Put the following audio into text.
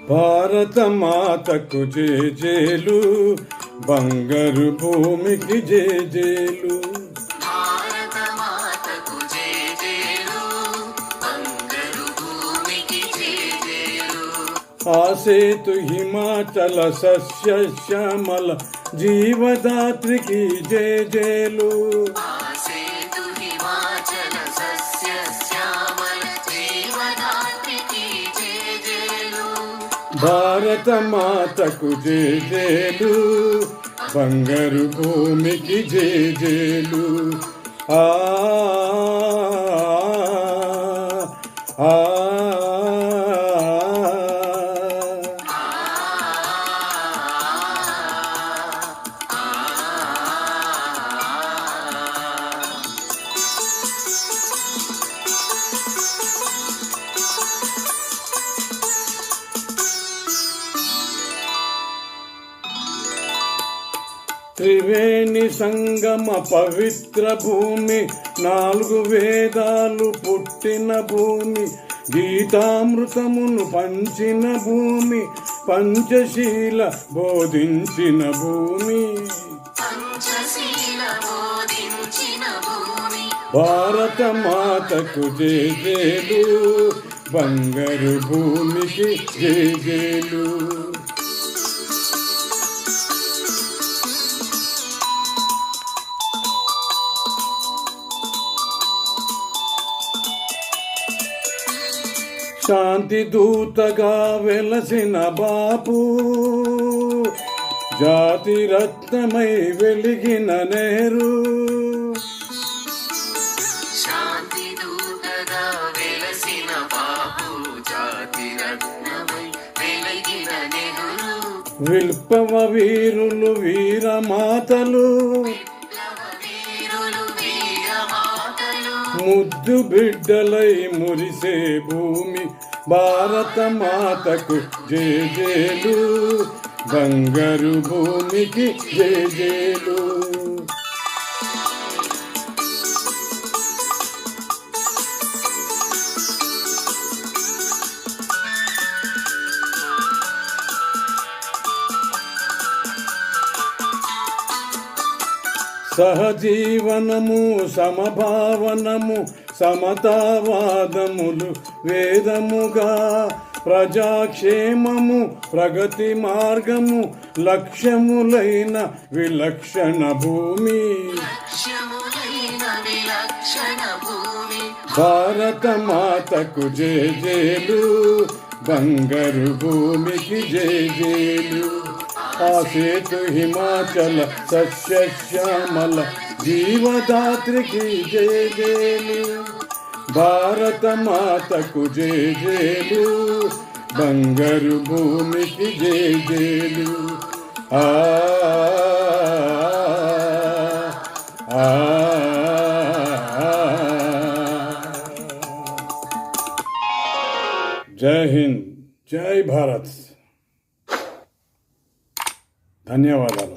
భారత మాతకు జేజేలు, బంగారు భూమికి జేజేలు. భారత మాతకు జేజేలు, బంగారు భూమికి జేజేలు. ఆసేతు హిమాచల సస్య శ్యామల జీవదాత్రికి జేజేలు. భారత మాతకు జేజేలు, బంగారు భూమికి జేజేలు. ఆ ఆ త్రివేణి సంగమ పవిత్ర భూమి, 4 వేదాలు పుట్టిన భూమి, గీతామృతమును పంచిన భూమి, పంచశీల బోధించిన భూమి. భారత మాతకు జేజేలు, బంగారు భూమికి జేజేలు. శాంతి దూతగా వెలసిన బాపు, జాతి రత్నమై వెలిగిన నెహ్రూ. శాంతి దూతగా వెలసిన బాపు, జాతి రత్నమై వెలిగిన నెహ్రూ. విప్లవ వీరులు వీరమాతలు, ముద్దు బిడ్డలై మురిసే భూమి. భారత మాతకు జేజేలు, బంగారు భూమికి జేజేలు. సహజీవనము, సమభావనము, సమతావాదములు వేదముగా, ప్రజాక్షేమము, ప్రగతి మార్గము, లక్ష్యములైన విలక్షణ భూమి. భారత మాతకు జేజేలు, బంగారు భూమికి జేజేలు. ఆసేతు హిమాచల సస్య శ్యామల జీవదాత్రికి జేజేలు. భారత మాతకు జేజేలు, బంగారు భూమికి జేజేలు. ఆ జై హింద్, జై భారత్. ధన్యవాదాలు.